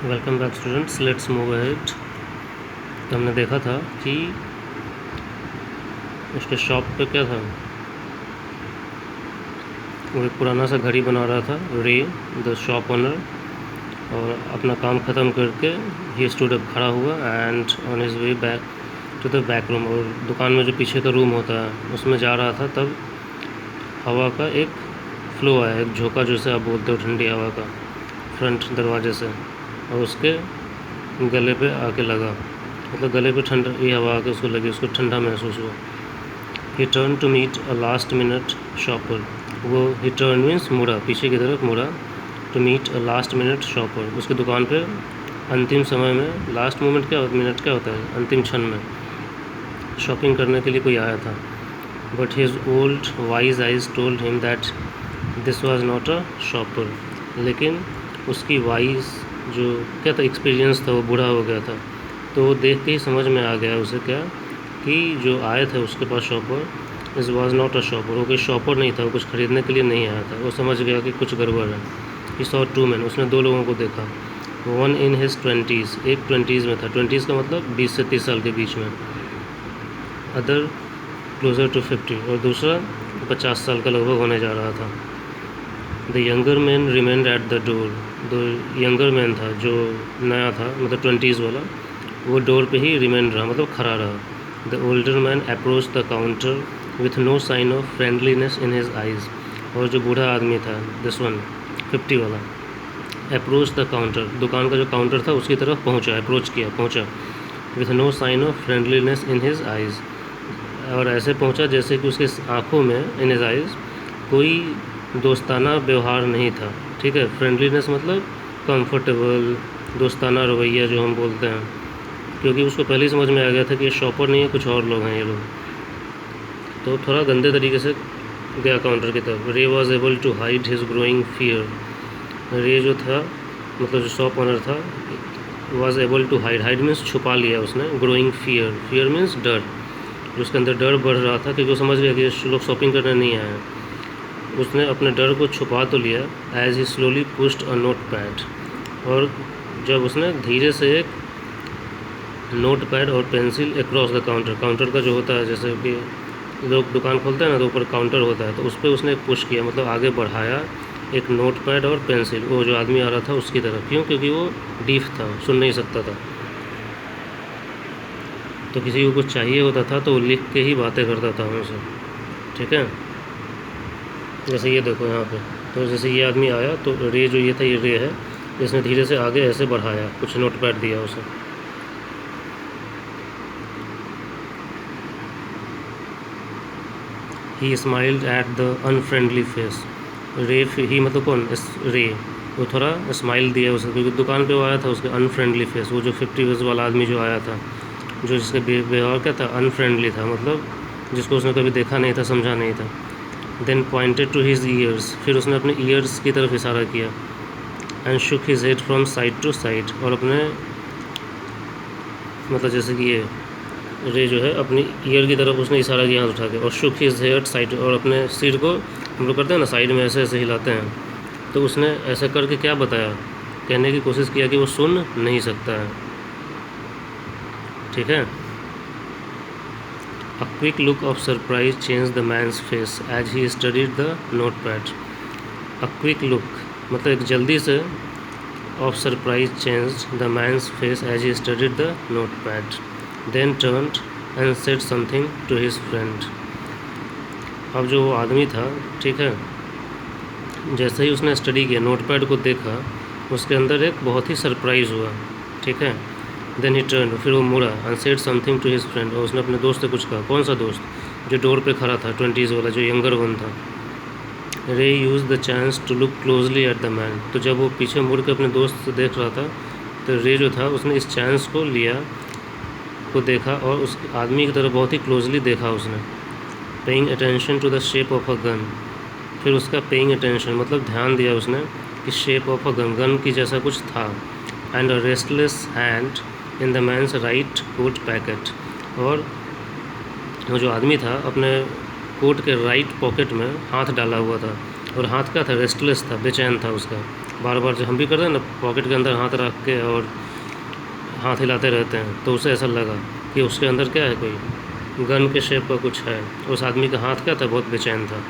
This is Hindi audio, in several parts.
Welcome back students, let's move ahead. तो हमने देखा था कि उसके शॉप पे क्या था, वो एक पुराना सा घड़ी बना रहा था रे, द शॉप ओनर। और अपना काम ख़त्म करके ही स्टूड अप, खड़ा हुआ and on his way back to the back room. और दुकान में जो पीछे का रूम होता है उसमें जा रहा था, तब हवा का एक फ्लो आया, एक झोंका जैसे आप बोलते हो, ठंडी हवा का, फ्रंट दरवाजे से, और उसके गले पे आके लगा। मतलब गले पे ठंडी हवा आके उसको लगी, उसको ठंडा महसूस हुआ। He turn to meet a last minute shopper. वो ही टर्न मीन्स मुड़ा, पीछे की तरफ मुड़ा। To meet a last minute shopper, उसकी दुकान पे अंतिम समय में, लास्ट मोमेंट क्या होता है, मिनट क्या होता है, अंतिम क्षण में शॉपिंग करने के लिए कोई आया था। But his old wise eyes told him that this was not a shopper. लेकिन उसकी वाइज जो क्या था, एक्सपीरियंस था, वो बूढ़ा हो गया था। तो वो देख के ही समझ में आ गया उसे क्या, कि जो आए थे उसके पास शॉपर, इस वॉज नॉट अ शॉपर, वो कोई शॉपर नहीं था, वो कुछ ख़रीदने के लिए नहीं आया था। वो समझ गया कि कुछ गड़बड़ है। ही सॉ टू मैन, उसने दो लोगों को देखा। वन इन हिज 20s, एक 20s में था, 20s का मतलब 20 से 30 साल के बीच में। अदर क्लोज़र टू 50, और दूसरा 50 साल का लगभग होने जा रहा था। The younger man remained eight the door. The younger man था जो नया था, मतलब 20s वाला, वो डोर पे ही रिमेंड रहा, मतलब खड़ा रहा। The older man approach the counter with no sign of friendliness in his eyes. और जो बूढ़ा आदमी था, दिस वन 50 वाला, अप्रोच द काउंटर, दुकान का जो काउंटर था उसकी तरफ पहुंचा, अप्रोच किया, पहुंचा। With no sign of friendliness in his eyes, और ऐसे पहुंचा जैसे कि उसके आँखों में, इन हिज आइज़, कोई दोस्ताना व्यवहार नहीं था। ठीक है, फ्रेंडलीनेस मतलब कंफर्टेबल, दोस्ताना रवैया जो हम बोलते हैं, क्योंकि उसको पहले ही समझ में आ गया था कि ये शॉपर नहीं है, कुछ और लोग हैं ये लोग। तो थोड़ा गंदे तरीके से गया काउंटर की तरफ। Ray was able to hide his growing fear. Ray जो था, मतलब जो शॉप ओनर था, was able to hide, hide means छुपा लिया उसने, ग्रोइंग फियर, फियर मीन्स डर, जो उसके अंदर डर बढ़ रहा था, क्योंकि वो समझ गया कि ये लोग शॉपिंग करने नहीं आए हैं। उसने अपने डर को छुपा तो लिया। As he slowly pushed a note pad, और जब उसने धीरे से एक नोट पैड और pencil across the counter, counter का जो होता है, जैसे कि लोग दुकान खोलते हैं ना तो ऊपर काउंटर होता है, तो उस पर उसने पुश किया, मतलब आगे बढ़ाया एक नोट पैड और पेंसिल, वो जो आदमी आ रहा था उसकी तरफ। क्यों? क्योंकि वो डीफ था, सुन नहीं सकता था। तो किसी को कुछ चाहिए होता था तो वो लिख के ही बातें करता था उनसे। ठीक है, जैसे ये देखो यहाँ पे, तो जैसे ये आदमी आया तो रे जो ये था, ये रे है, इसने धीरे से आगे ऐसे बढ़ाया, कुछ नोट पैड दिया उसे। ही smiled at the unfriendly face. रे, ही मतलब कौन, इस रे, वो थोड़ा स्माइल दिया उसे, क्योंकि दुकान पे वो आया था, उसके अनफ्रेंडली फेस, वो जो 50 वाला आदमी जो आया था, जो जिसका व्यवहार क्या था, अनफ्रेंडली था, मतलब जिसको उसने कभी देखा नहीं था, समझा नहीं था। Then pointed to his ears, फिर उसने अपने ईयर्स की तरफ इशारा किया। And shook his head from side to side, और अपने, मतलब जैसे कि ये रे जो है अपनी ईयर की तरफ उसने इशारा किया हाथ उठा के। और शुक हिज हेड साइड, और अपने सिर को हम लोग करते हैं ना साइड में, ऐसे ऐसे हिलाते हैं, तो उसने ऐसा करके क्या बताया, कहने की कोशिश किया कि वो सुन नहीं सकता है। ठीक है। A quick look of surprise changed the man's face as he studied the notepad. A quick look मतलब एक जल्दी से, of surprise changed the man's face as he studied the notepad. Then turned and said something to his friend. अब जो वो आदमी था, ठीक है, जैसे ही उसने स्टडी किया, नोटपैड को देखा, उसके अंदर एक बहुत ही सरप्राइज़ हुआ। ठीक है। देन ही टर्न, फिर वो मुड़ा, and said something to his friend, और उसने अपने दोस्त से कुछ कहा। कौन सा दोस्त? जो डोर पे खड़ा था, 20s वाला, जो यंगर वन था। Ray use the chance to look closely at the man, तो जब वो पीछे मुड़ के अपने दोस्त से देख रहा था, तो रे जो था उसने इस चांस को लिया, को देखा, और उस आदमी की तरफ बहुत ही क्लोजली देखा उसने। Paying attention to the shape of a gun, फिर उसका पेइंग अटेंशन मतलब ध्यान दिया उसने कि shape of a gun, gun की जैसा कुछ था। And a restless hand in the man's right coat pocket, और वो जो आदमी था अपने कोट के राइट पॉकेट में हाथ डाला हुआ था, और हाथ का था, रेस्टलेस था, बेचैन था उसका, बार बार जो हम भी करते हैं ना, पॉकेट के अंदर हाथ रख के और हाथ हिलाते रहते हैं, तो उसे ऐसा लगा कि उसके अंदर क्या है, कोई गन के शेप का कुछ है। उस आदमी का हाथ क्या था, बहुत बेचैन था।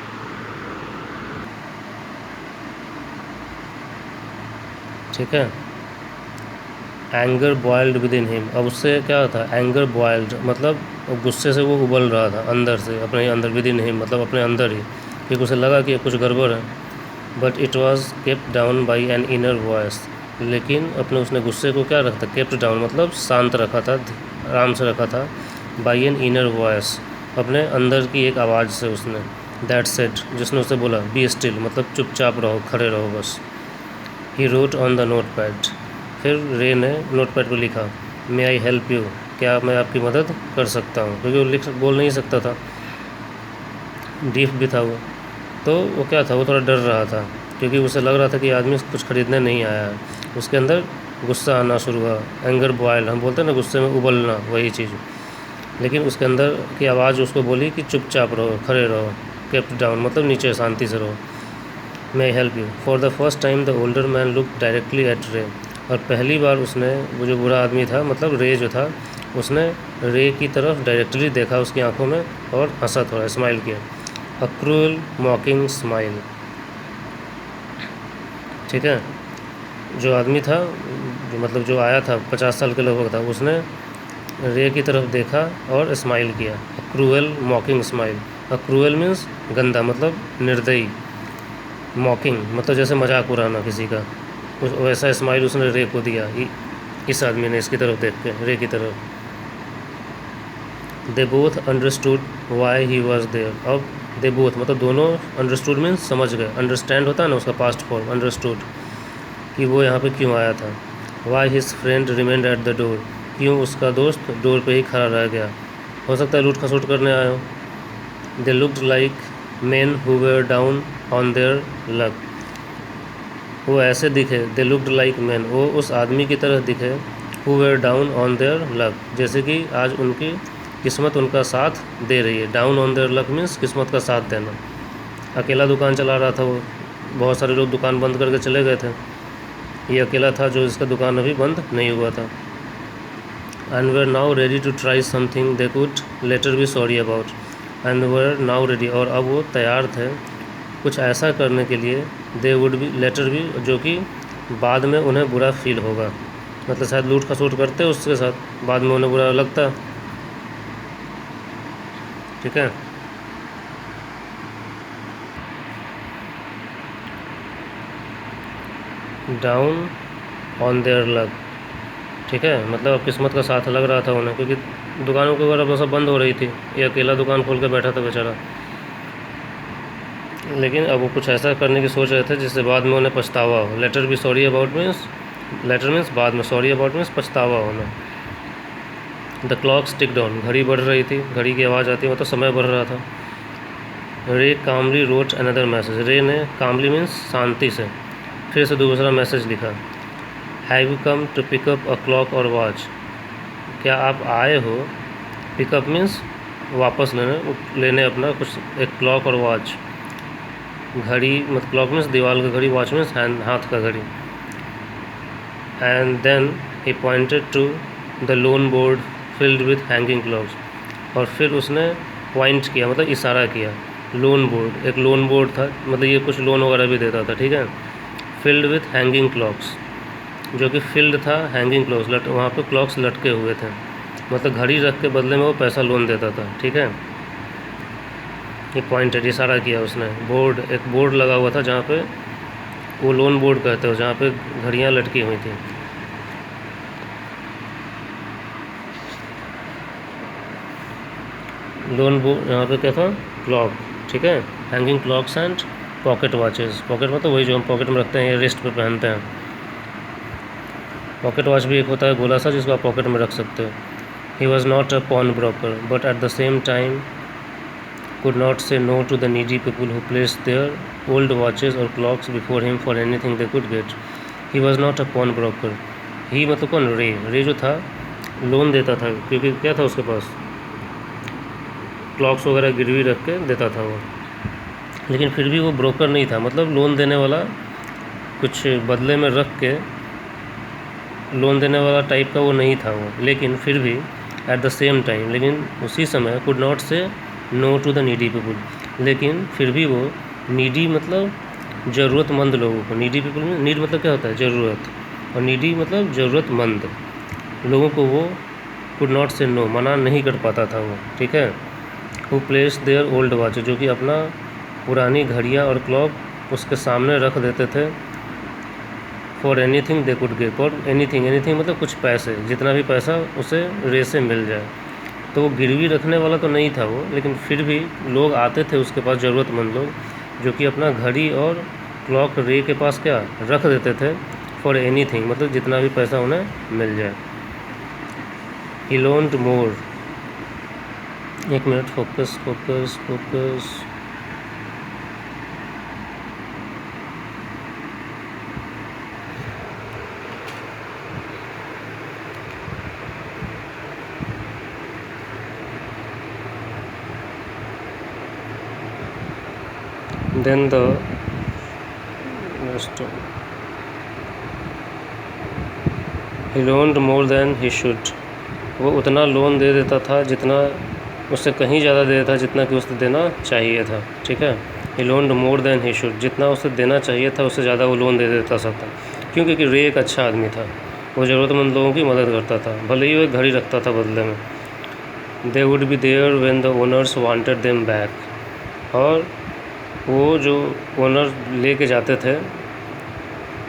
ठीक है। Anger boiled with in him, अब उससे क्या था, एंगर बॉयल्ड मतलब गुस्से से वो उबल रहा था अंदर से, अपने अंदर, विद इन हिम मतलब अपने अंदर ही, क्योंकि उसे लगा कि कुछ गड़बड़ है। But it was kept down by an inner voice, लेकिन अपने उसने गुस्से को क्या रखा था, केप्ट डाउन मतलब शांत रखा था, आराम से रखा था। बाई एन इनर वॉइस, अपने अंदर की एक आवाज़ से उसने, दैट सेड, जिसने उसे बोला बी स्टिल मतलब चुपचाप रहो, खड़े रहो बस। He wrote on the note pad, फिर रे ने नोट पैड पर लिखा, मे आई हेल्प यू, क्या मैं आपकी मदद कर सकता हूँ, क्योंकि वो बोल नहीं सकता था, डीफ भी था वो। तो वो क्या था, वो थोड़ा डर रहा था, क्योंकि उसे लग रहा था कि आदमी कुछ ख़रीदने नहीं आया है। उसके अंदर गुस्सा आना शुरू हुआ, एंगर बॉयल, हम बोलते हैं ना गुस्से में उबलना, वही चीज़। लेकिन उसके अंदर की आवाज़ उसको बोली कि चुपचाप रहो, खड़े रहो, केप्ट डाउन मतलब नीचे शांति से रहो। May I help you. For the first time the older man look directly at Ray, और पहली बार उसने, वो जो बुरा आदमी था मतलब रे जो था, उसने रे की तरफ डायरेक्टली देखा उसकी आंखों में, और हंसा, थोड़ा स्माइल किया, अ क्रूअल मॉकिंग स्माइल। ठीक है। जो आदमी था, जो मतलब जो आया था 50 साल के लगभग था, उसने रे की तरफ देखा और स्माइल किया, अ क्रूअल मॉकिंग स्माइल। अ क्रूअल मीन्स गंदा, मतलब निर्दयी, मॉकिंग मतलब जैसे मजाक उड़ाना किसी का, वैसा स्माइल उसने रे को दिया, इस आदमी ने इसकी तरफ देख के, रे की तरफ। They both understood why he was there, अब दे बोथ मतलब दोनों, अंडरस्टूड मीन्स समझ गए, अंडरस्टैंड होता है ना उसका पास्ट फॉर्म, अंडरस्टूड, कि वो यहाँ पे क्यों आया था। Why his friend remained eight the door, क्यों उसका दोस्त डोर पे ही खड़ा रह गया, हो सकता है लूट खसोट करने आए हो। They looked like men who were down on their luck, वो ऐसे दिखे, दे लुक्ड लाइक मैन, वो उस आदमी की तरह दिखे, who were down on their luck, जैसे कि आज उनकी किस्मत उनका साथ दे रही है। Down on their luck means किस्मत का साथ देना। अकेला दुकान चला रहा था वो, बहुत सारे लोग दुकान बंद करके चले गए थे, ये अकेला था जो इसका दुकान अभी बंद नहीं हुआ था। And were now ready to try something they could later be sorry about, and were now ready, और अब वो तैयार थे कुछ ऐसा करने के लिए, दे वुड बी लेटर भी, जो कि बाद में उन्हें बुरा फील होगा, मतलब शायद लूट खसोट करते उसके साथ, बाद में उन्हें बुरा लगता। ठीक है। डाउन ऑन देयर लक, ठीक है, मतलब अब किस्मत का साथ लग रहा था उन्हें, क्योंकि दुकानों के वगैरह सब बंद हो रही थी, ये अकेला दुकान खोल के बैठा था बेचारा। लेकिन अब वो कुछ ऐसा करने की सोच रहे थे जिससे बाद में उन्हें पछतावा हो। लेटर भी sorry about means, later means बाद में, सॉरी अबाउट मीन्स पछतावा होना। द क्लॉक टिक डाउन, घड़ी बढ़ रही थी, घड़ी की आवाज़ आती मतलब समय बढ़ रहा था। रे कामली रोट अनदर मैसेज, रे ने कामली मीन्स शांति से फिर से दूसरा मैसेज लिखा, have you come to pick up a clock और वॉच, क्या आप आए हो, पिकअप मीन्स वापस लेने अपना कुछ, एक क्लॉक और वॉच, घड़ी मतलब क्लॉक मीन्स दीवार का घड़ी, वॉच मीन्स हाथ का घड़ी। And then he pointed to the loan board filled with hanging clocks, और फिर उसने पॉइंट किया मतलब इशारा किया, लोन बोर्ड, एक लोन बोर्ड था, मतलब ये कुछ लोन वगैरह भी देता था। ठीक है। फिल्ड विथ हैंगिंग क्लॉक्स, जो कि फील्ड था हैंगिंग क्लॉक्स, वहाँ पे क्लॉक्स लटके हुए थे, मतलब घड़ी रख के बदले में वो पैसा लोन देता था। ठीक है। ये पॉइंटेड, इशारा किया उसने, बोर्ड, एक बोर्ड लगा हुआ था जहाँ पे वो लोन बोर्ड कहते हो, जहाँ पे घड़ियाँ लटकी हुई थी। लोन बोर्ड यहाँ पे क्या था, क्लॉक। ठीक है। Hanging clocks and pocket watches, pocket मतलब वही जो हम पॉकेट में रखते हैं या रिस्ट पे पहनते हैं। पॉकेट वॉच भी एक होता है गोला सा जिसको आप पॉकेट में रख सकते हो। He was not a pawn broker but at the same time could not say no to the needy people who placed their old watches or clocks before him for anything they could get. He was not a pawnbroker. He मतलब कौन, रे जो था लोन देता था, क्योंकि क्या था उसके पास, क्लॉक्स वगैरह गिरवी रख के देता था वो, लेकिन फिर भी वो ब्रोकर नहीं था, मतलब लोन देने वाला कुछ बदले में रख के लोन देने वाला टाइप का वो नहीं था वो, लेकिन फिर भी एट द सेम टाइम, लेकिन उसी समय could not say no to the needy people, लेकिन फिर भी वो नीडी मतलब ज़रूरतमंद लोगों को, नीडी पीपल में नीड मतलब क्या होता है ज़रूरत, और नीडी मतलब ज़रूरतमंद लोगों को वो कुड नॉट से नो मना नहीं कर पाता था वो, ठीक है। Who plays their old watch, जो कि अपना पुरानी घड़ियाँ और क्लॉक उसके सामने रख देते थे, for anything they could give, for anything, anything मतलब कुछ पैसे, जितना भी पैसा उसे रे से मिल जाए। तो वो गिरवी रखने वाला तो नहीं था वो, लेकिन फिर भी लोग आते थे उसके पास, ज़रूरतमंद लोग, जो कि अपना घड़ी और क्लॉक रे के पास क्या रख देते थे, फॉर एनीथिंग मतलब जितना भी पैसा उन्हें मिल जाए। ही लोन्ड मोर, एक minute, focus focus focus, then the next he loaned more than he should, वो उतना लोन दे देता था जितना उससे कहीं ज़्यादा दे देता जितना कि उसे देना चाहिए था, ठीक है। he loaned more than he should, जितना उसे देना चाहिए था उससे ज़्यादा वो लोन दे देता सब था, क्योंकि रे एक अच्छा आदमी था, वो ज़रूरतमंद लोगों की मदद करता था, भले ही वो एक घड़ी रखता था बदले में। they would be there when the owners wanted them back, और वो जो ओनर लेके जाते थे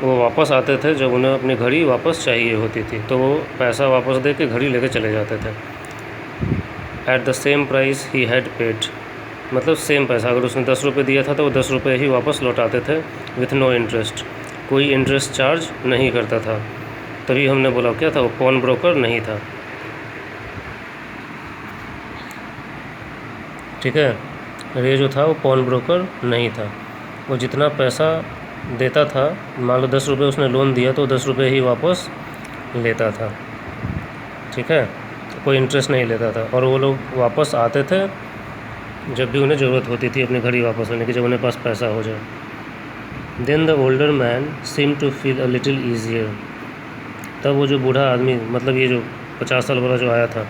वो वापस आते थे जब उन्हें अपनी घड़ी वापस चाहिए होती थी, तो वो पैसा वापस दे के घड़ी लेके चले जाते थे। Eight the same price he had paid, मतलब सेम पैसा, अगर उसने 10 रुपये दिया था तो वो 10 रुपये ही वापस लौटाते थे, विथ नो इंटरेस्ट, कोई इंटरेस्ट चार्ज नहीं करता था। तभी हमने बोला क्या था, वो पॉन ब्रोकर नहीं था, ठीक है। रे जो था वो पॉन ब्रोकर नहीं था, वो जितना पैसा देता था, मान लो 10 रुपये उसने लोन दिया तो 10 रुपये ही वापस लेता था, ठीक है, कोई इंटरेस्ट नहीं लेता था। और वो लोग वापस आते थे जब भी उन्हें ज़रूरत होती थी अपनी घड़ी वापस लेने की, जब उन्हें पास पैसा हो जाए। Then the older man seem to feel a little easier, तब वो जो बूढ़ा आदमी, मतलब ये जो 50 साल वाला जो आया था,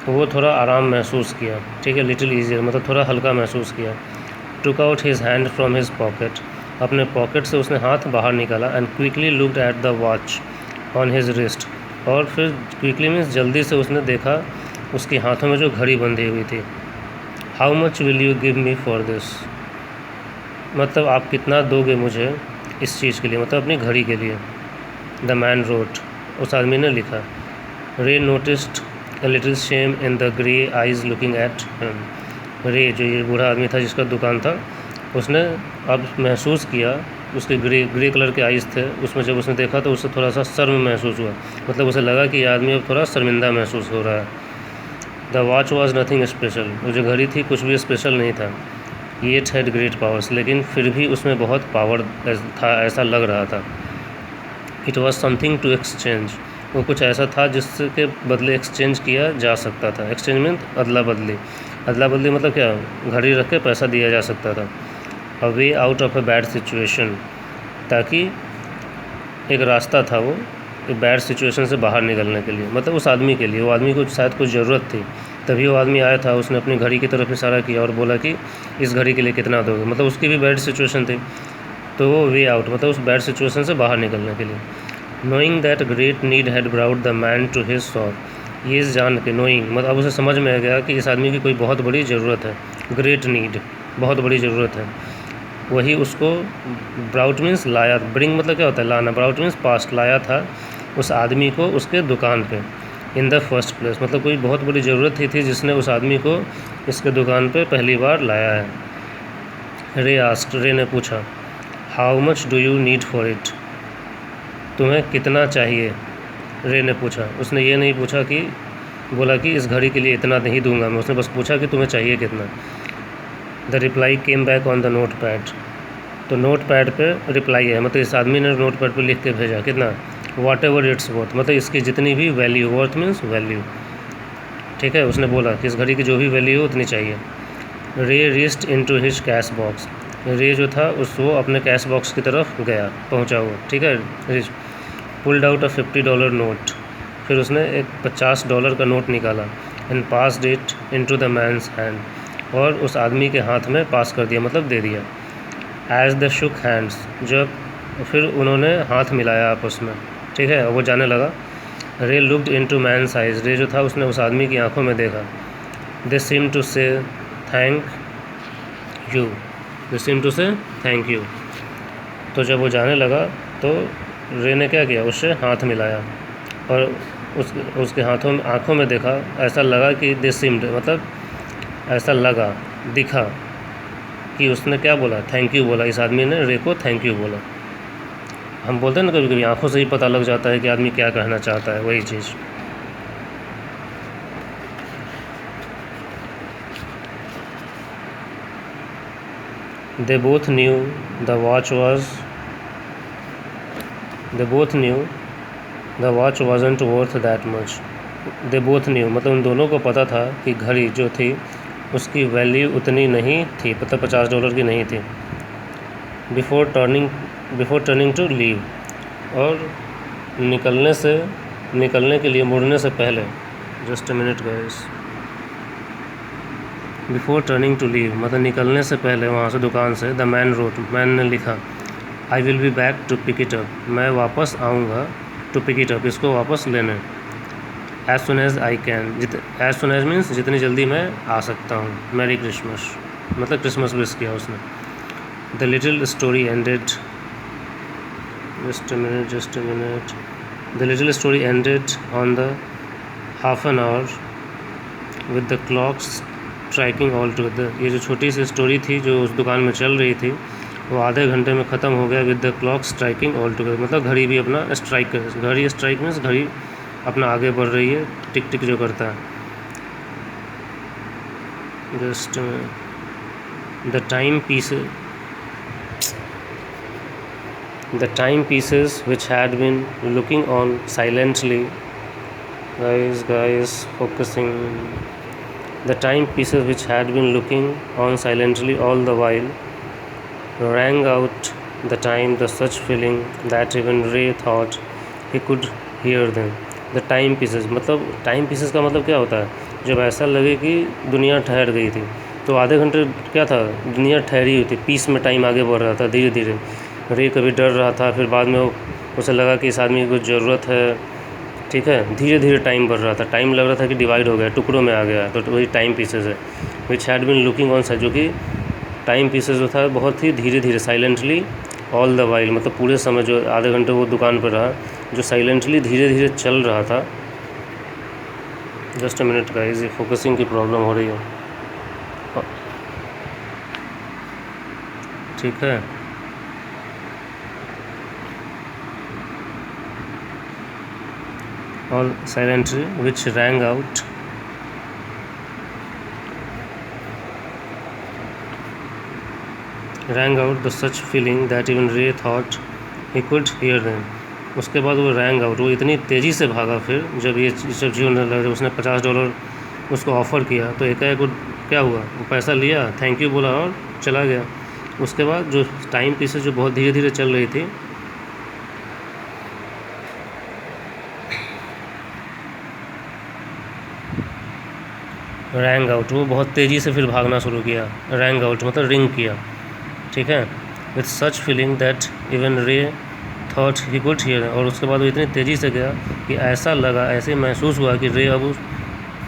वो थोड़ा आराम महसूस किया, ठीक है, लिटिल ईजियर मतलब थोड़ा हल्का महसूस किया। Took out his hand from his pocket, अपने पॉकेट से उसने हाथ बाहर निकाला, and quickly looked at the watch on his wrist, और फिर क्विकली मीन्स जल्दी से उसने देखा उसके हाथों में जो घड़ी बंधी हुई थी। How much will you give me for this, मतलब आप कितना दोगे मुझे इस चीज़ के लिए, मतलब अपनी घड़ी के लिए। द मैन रोट, उस आदमी ने लिखा। रे noticed a little shame in the grey eyes looking at him, रे जो ये बूढ़ा आदमी था जिसका दुकान था, उसने अब महसूस किया, उसके ग्रे कलर के आइज़ थे, उसमें जब उसने देखा तो उससे थोड़ा सा शर्म महसूस हुआ, मतलब उसे लगा कि ये आदमी अब थोड़ा शर्मिंदा महसूस हो रहा है। The watch was nothing special, वो जो घड़ी थी कुछ भी स्पेशल नहीं था। येट हैड ग्रेट पावर्स, लेकिन फिर भी उसमें बहुत पावर था, ऐसा लग रहा था। It was something to exchange, वो कुछ ऐसा था जिसके बदले एक्सचेंज किया जा सकता था। एक्सचेंज मीन अदला बदली, अदला बदली मतलब क्या, घड़ी रख के पैसा दिया जा सकता था। A way out of a bad situation, ताकि एक रास्ता था वो एक बैड सिचुएशन से बाहर निकलने के लिए, मतलब उस आदमी के लिए, वो आदमी को शायद कुछ ज़रूरत थी, तभी वो आदमी आया था, उसने अपनी घड़ी की तरफ इशारा किया और बोला कि इस घड़ी के लिए कितना दोगे, मतलब उसकी भी बैड सिचुएशन थी, तो वो वे आउट मतलब उस बैड सिचुएशन से बाहर निकलने के लिए। Knowing that great need had brought the man to his shop, ये जान के, नोइंग मतलब उसे समझ में आ गया कि इस आदमी की कोई बहुत बड़ी ज़रूरत है, ग्रेट नीड बहुत बड़ी ज़रूरत है, वही उसको ब्राउट मीन्स लाया, ब्रिंग मतलब क्या होता है लाना, ब्राउट मीन्स पास्ट, लाया था उस आदमी को उसके दुकान पे, इन द फर्स्ट प्लेस मतलब कोई बहुत बड़ी ज़रूरत ही थी जिसने उस आदमी को इसके दुकान पे पहली बार लाया है। रे आस्क्ड, रे ने पूछा, how much do you need for it, तुम्हें कितना चाहिए, रे ने पूछा। उसने ये नहीं पूछा कि बोला कि इस घड़ी के लिए इतना नहीं दूंगा मैं, उसने बस पूछा कि तुम्हें चाहिए कितना। The reply came back on the note pad, तो नोट पैड पर रिप्लाई है, मतलब इस आदमी ने नोट पैड पर लिख के भेजा कितना, वाट एवर इट्स वर्थ, मतलब इसकी जितनी भी वैल्यू, वर्थ मीन्स वैल्यू, ठीक है, उसने बोला कि इस घड़ी की जो भी वैल्यू हो उतनी चाहिए। रे reached into his cash box, रे जो था वो अपने कैश बॉक्स की तरफ गया, पहुंचा वो, ठीक है। Rich pulled out a $50 note, फिर उसने एक $50 का नोट निकाला, and passed it into the man's hand, और उस आदमी के हाथ में पास कर दिया, मतलब दे दिया। एज द शुक हैंड्स, जब फिर उन्होंने हाथ मिलाया आपस में, ठीक है, वो जाने लगा। रे लुक्ड इनटू मैन्स आइज, रे जो था उसने उस आदमी की आंखों में देखा। They seem to say thank you, they seem to say thank you. तो जब वो जाने लगा तो रे ने क्या किया, उससे हाथ मिलाया, और उसके हाथों में, आँखों में देखा, ऐसा लगा कि दे सीम्ड, मतलब ऐसा लगा, दिखा कि उसने क्या बोला, थैंक यू बोला। इस आदमी ने रे को थैंक यू बोला। हम बोलते हैं ना कभी कभी आँखों से ही पता लग जाता है कि आदमी क्या कहना चाहता है, वही चीज़। They both knew the watch wasn't worth that much. They both knew, मतलब उन दोनों को पता था कि घड़ी जो थी उसकी वैल्यू उतनी नहीं थी, मतलब $50 की नहीं थी। बिफोर टर्निंग टू लीव, और निकलने के लिए, मुड़ने से पहले, just a minute guys, before turning to leave मतलब निकलने से पहले वहाँ से, दुकान से, द मैन रोट, मैन ने लिखा, I will be back to pick it up, मैं वापस आऊँगा, टू पिक इट अप, इसको वापस लेने, as soon as I can, as soon as means जितनी जल्दी मैं आ सकता हूँ। मैरी क्रिसमस, मतलब क्रिसमस विश किया उसने। The little story ended, just a minute, the little story ended on the half an hour with the clocks striking all together. ये जो छोटी सी स्टोरी थी जो उस दुकान में चल रही थी, वो आधे घंटे में ख़त्म हो गया। With the clock striking all together, मतलब घड़ी भी अपना स्ट्राइक कर, घड़ी स्ट्राइक मीन्स घड़ी अपना आगे बढ़ रही है, टिक टिक जो करता है। Just the time pieces which had been looking on silently, guys focusing, the timepieces which had been looking on silently all the while rang out the time, the such feeling that even Ray thought he could hear them. The timepieces, मतलब timepieces का मतलब क्या होता है, जब ऐसा लगे कि दुनिया ठहर गई थी, तो आधे घंटे क्या था, दुनिया ठहरी हुई थी, पीस में टाइम आगे बढ़ रहा था धीरे धीरे। रे कभी डर रहा था, फिर बाद में उसे लगा कि इस आदमी की कुछ ज़रूरत है, ठीक है, धीरे धीरे टाइम बढ़ रहा था, टाइम लग रहा था कि डिवाइड हो गया, टुकड़ों में आ गया, तो वही टाइम पीसेस है। Which had been looking on side, जो कि टाइम पीसेस जो था बहुत ही धीरे धीरे, साइलेंटली ऑल द वाइल, मतलब पूरे समय जो आधे घंटे वो दुकान पर रहा, जो साइलेंटली धीरे धीरे चल रहा था। जस्ट अ मिनट गाइस, ये फोकसिंग की प्रॉब्लम हो रही है, ठीक है। All silently, which rang out the such feeling that even Ray thought he could hear them. उसके बाद वो रैंग आउट, वो इतनी तेज़ी से भागा, फिर जब ये सब चीज़ होने लगा, जब उसने $50 उसको ऑफ़र किया, तो एकाएक क्या हुआ, वो पैसा लिया, थैंक यू बोला और चला गया। उसके बाद जो टाइम पीसेस जो बहुत धीरे धीरे चल रही थी, रैंग आउट, वो बहुत तेज़ी से फिर भागना शुरू किया। रैंग आउट मतलब रिंग किया, ठीक है। With such feeling that even रे थॉट ही कुड हियर, और उसके बाद वो इतनी तेज़ी से गया कि ऐसा लगा, ऐसे महसूस हुआ कि रे अब उस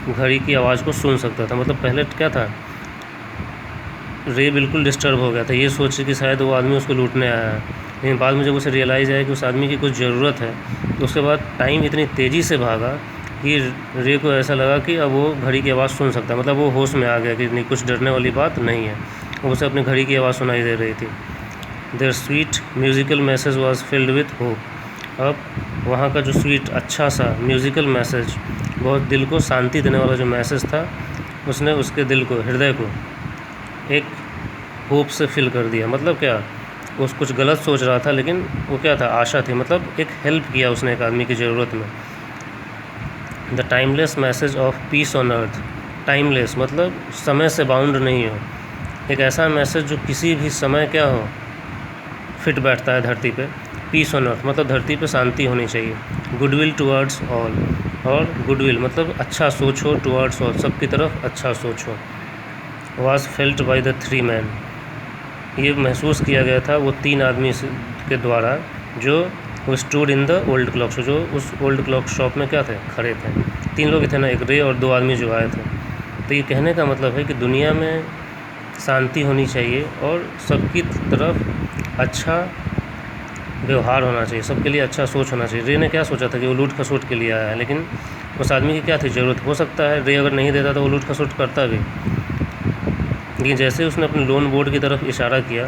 घड़ी की आवाज़ को सुन सकता था। मतलब पहले क्या था, रे बिल्कुल डिस्टर्ब हो गया था, ये सोच कि शायद वो आदमी उसको लूटने आया है, लेकिन बाद में जब उसे रियलाइज़ आया कि उस आदमी की कुछ ज़रूरत है, तो उसके बाद टाइम इतनी तेज़ी से भागा कि रे को ऐसा लगा कि अब वो घड़ी की आवाज़ सुन सकता है। मतलब वो होश में आ गया कि नहीं, कुछ डरने वाली बात नहीं है, उसे अपनी घड़ी की आवाज़ सुनाई दे रही थी। Their sweet musical message was filled with hope, अब वहाँ का जो स्वीट अच्छा सा म्यूज़िकल मैसेज, बहुत दिल को शांति देने वाला जो मैसेज था, उसने उसके दिल को, हृदय को एक होप से फिल कर दिया। मतलब क्या, वो कुछ गलत सोच रहा था, लेकिन वो क्या था, आशा थी, मतलब एक हेल्प किया उसने एक आदमी की ज़रूरत में। The timeless message of peace on earth, timeless मतलब समय से बाउंड नहीं हो, एक ऐसा मैसेज जो किसी भी समय क्या हो फिट बैठता है धरती पे। पीस ऑन अर्थ मतलब धरती पे शांति होनी चाहिए। गुडविल टुवर्ड्स ऑल, और गुडविल मतलब अच्छा सोच हो, टुवर्ड्स ऑल सबकी तरफ अच्छा सोच हो। Was felt by the 3 man, ये महसूस किया गया था वो 3 आदमी के द्वारा जो वो stood in the old clock shop, जो उस ओल्ड क्लॉक शॉप में क्या थे, खड़े थे। 3 लोग थे ना, एक रे और 2 आदमी जो आए थे। तो ये कहने का मतलब है कि दुनिया में शांति होनी चाहिए और सबकी तरफ अच्छा व्यवहार होना चाहिए, सबके लिए अच्छा सोच होना चाहिए। रे ने क्या सोचा था कि वो लूट खसोट के लिए आया है, लेकिन उस आदमी की क्या थी ज़रूरत। हो सकता है रे अगर नहीं देता तो वो लूट खसोट करता भी, लेकिन जैसे उसने अपने लोन बोर्ड की तरफ इशारा किया,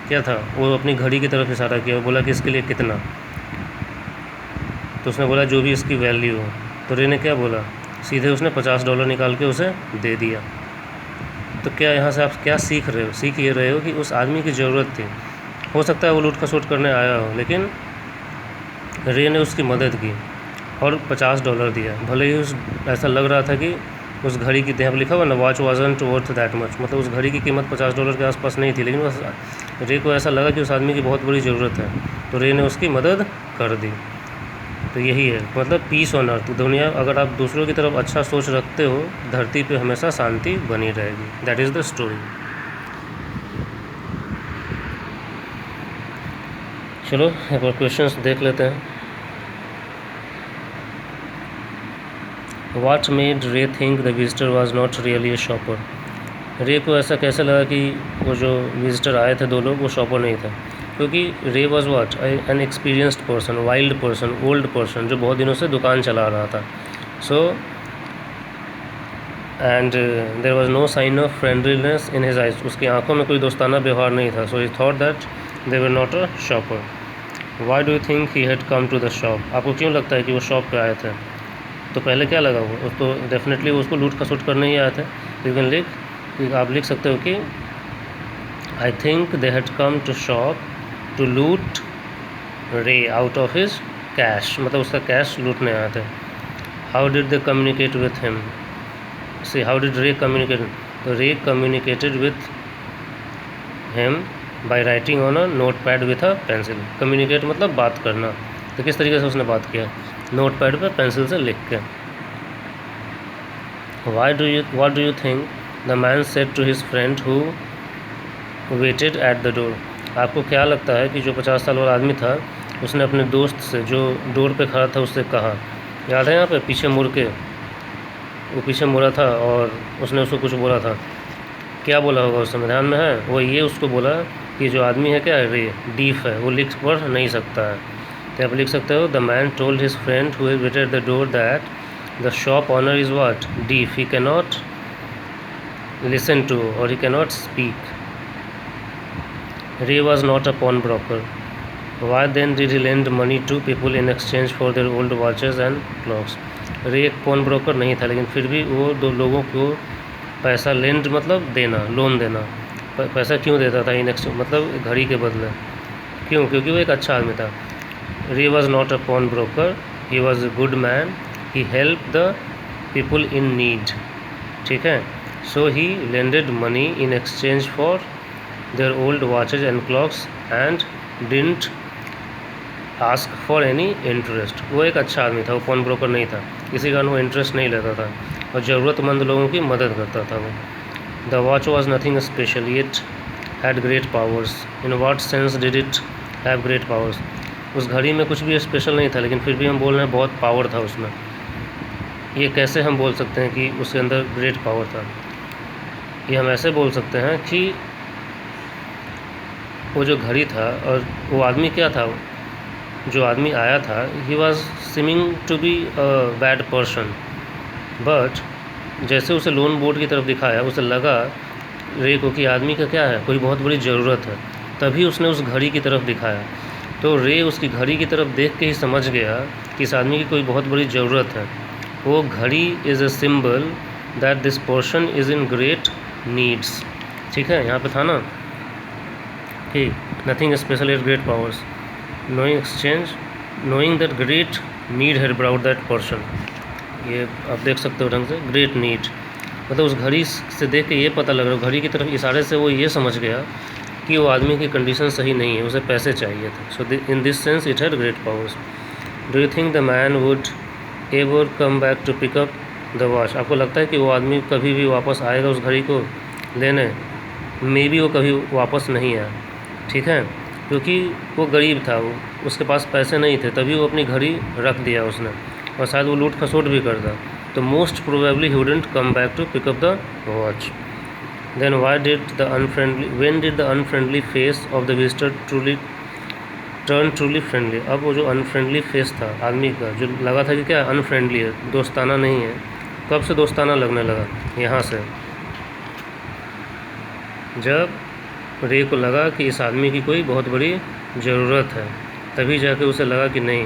क्या था वो अपनी घड़ी की तरफ इशारा किया, वो बोला कि इसके लिए कितना, तो उसने बोला जो भी इसकी वैल्यू हो। तो रे ने क्या बोला, सीधे उसने $50 निकाल के उसे दे दिया। तो क्या यहाँ से आप क्या सीख रहे हो, सीख ये रहे हो कि उस आदमी की ज़रूरत थी। हो सकता है वो लूट खसोट करने आया हो, लेकिन रे ने उसकी मदद की और $50 दिया। भले ही उस ऐसा लग रहा था कि उस घड़ी की, यहाँ पर लिखा हुआ ना, watch wasn't worth that much, मतलब उस घड़ी की कीमत $50 के आसपास नहीं थी, लेकिन उस रे को ऐसा लगा कि उस आदमी की बहुत बड़ी ज़रूरत है, तो रे ने उसकी मदद कर दी। तो यही है मतलब पीस ऑन अर्थ। दुनिया, अगर आप दूसरों की तरफ अच्छा सोच रखते हो, धरती पे हमेशा शांति बनी रहेगी। That is the story. चलो एक बार क्वेश्चंस देख लेते हैं। What made Ray think the visitor was not really a shopper? रे को ऐसा कैसे लगा कि वो जो विजिटर आए थे 2 लोग वो शॉपर नहीं था, क्योंकि Ray was what an experienced person, wild person, old person, जो बहुत दिनों से दुकान चला रहा था। So and there was no sign of friendliness in his eyes, उसकी आंखों में कोई दोस्ताना व्यवहार नहीं था। So he thought that they were not a shopper. Why do you think he had come to the shop? आपको क्यों लगता है कि वो शॉप पे आए थे? तो पहले क्या लगा वो तो डेफिनेटली वो उसको लूट खसोट करने ही आए थे। यू कैन आप लिख सकते हो कि I think they had come to shop to loot Ray out of his cash, मतलब उसका कैश लूटने आए थे। How did they communicate with him? See how did रे कम्युनिकेट? तो रे communicated with him by writing on a note pad with a pencil. Communicate मतलब बात करना, तो किस तरीके से उसने बात किया? नोट पैड पर पेंसिल से लिख के। what do you think the man said to his friend who waited at the door? आपको क्या लगता है कि जो 50 साल वाला आदमी था उसने अपने दोस्त से जो डोर पे खड़ा था उससे कहा? याद है यहाँ पे पीछे मुड़ के, वो पीछे मुड़ा था और उसने उसको कुछ बोला था। क्या बोला होगा उस समय, ध्यान में है? वो ये उसको बोला कि जो आदमी है क्या है, रे डीफ है, वो लिख पढ़ नहीं सकता है। तो आप लिख सकते हो the man told his friend who waited at the door that the shop owner is what? Deaf. He cannot listen to or he cannot speak. Ray was not a pawnbroker. Why then did he lend money to people in exchange for their old watches and clocks? रे एक पॉन ब्रोकर नहीं था, लेकिन फिर भी वो 2 लोगों को पैसा लेंड मतलब देना, लोन देना। पैसा क्यों देता था? इन एक्सचेंज मतलब घड़ी के बदले। क्यों? क्योंकि वो एक अच्छा आदमी था। Ray was not a pawn broker, he was a good man, he helped the people in need, ठीक है। so he lended money in exchange for their old watches and clocks and didn't ask for any interest. वो एक अच्छा आदमी था, वो पॉन ब्रोकर नहीं था, इसी कारण वो इंटरेस्ट नहीं लेता था और ज़रूरतमंद लोगों की मदद करता था वो। the watch was nothing special yet had great powers. in what sense did it have great powers? उस घड़ी में कुछ भी स्पेशल नहीं था, लेकिन फिर भी हम बोल रहे हैं बहुत पावर था उसमें। ये कैसे हम बोल सकते हैं कि उसके अंदर ग्रेट पावर था? ये हम ऐसे बोल सकते हैं कि वो जो घड़ी था और वो आदमी क्या था, जो आदमी आया था, he was seeming to be a bad person, but जैसे उसे लोन बोर्ड की तरफ दिखाया उसे लगा रे को कि आदमी का क्या है, कोई बहुत बड़ी ज़रूरत है, तभी उसने उस घड़ी की तरफ दिखाया। तो रे उसकी घड़ी की तरफ देख के ही समझ गया कि इस आदमी की कोई बहुत बड़ी ज़रूरत है। वो घड़ी is a symbol that this person is in great needs, ठीक है। यहाँ पे था ना कि nothing special is great powers, knowing exchange, knowing that great need had brought that person. ये आप देख सकते हो ढंग से, ग्रेट नीड। मतलब उस घड़ी से देख के ये पता लग रहा, घड़ी की तरफ इशारे से वो ये समझ गया कि वो आदमी की कंडीशन सही नहीं है, उसे पैसे चाहिए थे. So in this sense it had great powers. Do you think the man would ever come back to pick up the watch? आपको लगता है कि वो आदमी कभी भी वापस आएगा उस घड़ी को लेने? मे बी वो कभी वापस नहीं आया, ठीक है, क्योंकि वो गरीब था, वो उसके पास पैसे नहीं थे, तभी वो अपनी घड़ी रख दिया उसने, और शायद वो लूट खसोट भी करता. तो most probably he wouldn't come back to pick up the watch. Then when did the unfriendly face of the visitor turn truly friendly? अब वो जो अनफ्रेंडली फेस था आदमी का, जो लगा था कि क्या अनफ्रेंडली है, दोस्ताना नहीं है, कब से दोस्ताना लगने लगा? यहाँ से, जब रे को लगा कि इस आदमी की कोई बहुत बड़ी ज़रूरत है, तभी जाके उसे लगा कि नहीं,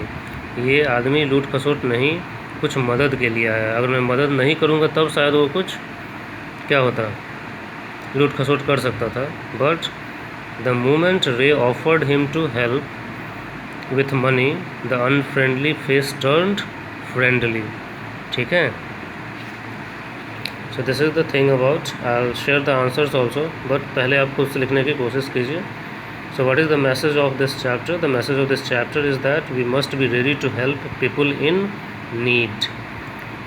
ये आदमी लूट खसोट नहीं, कुछ मदद के लिए आया. अगर मैं मदद नहीं करूँगा तब शायद वो कुछ क्या होता, लूट खसोट कर सकता था. But the moment Ray offered him to help with money, the unfriendly face turned friendly. ठीक है. So this is the thing about, I will share the answers also, but पहले आप खुद से लिखने की कोशिश कीजिए. So what is the message of this chapter? The message of this chapter is that we must be ready to help people in need.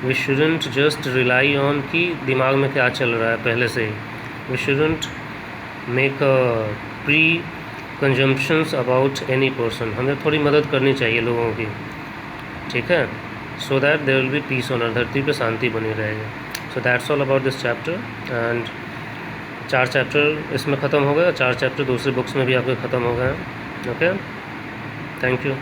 We shouldn't just rely on कि दिमाग में क्या चल रहा है पहले से ही. We shouldn't make pre-consumptions about any person. हमें थोड़ी मदद करनी चाहिए लोगों की, ठीक है, so that there will be peace on earth. धरती पे शांति बनी रहेगी. So that's all about this chapter. And 4 chapter इसमें ख़त्म हो गए, 4 चैप्टर दूसरी बुक्स में भी आपके ख़त्म हो गए हैं. Okay, thank you.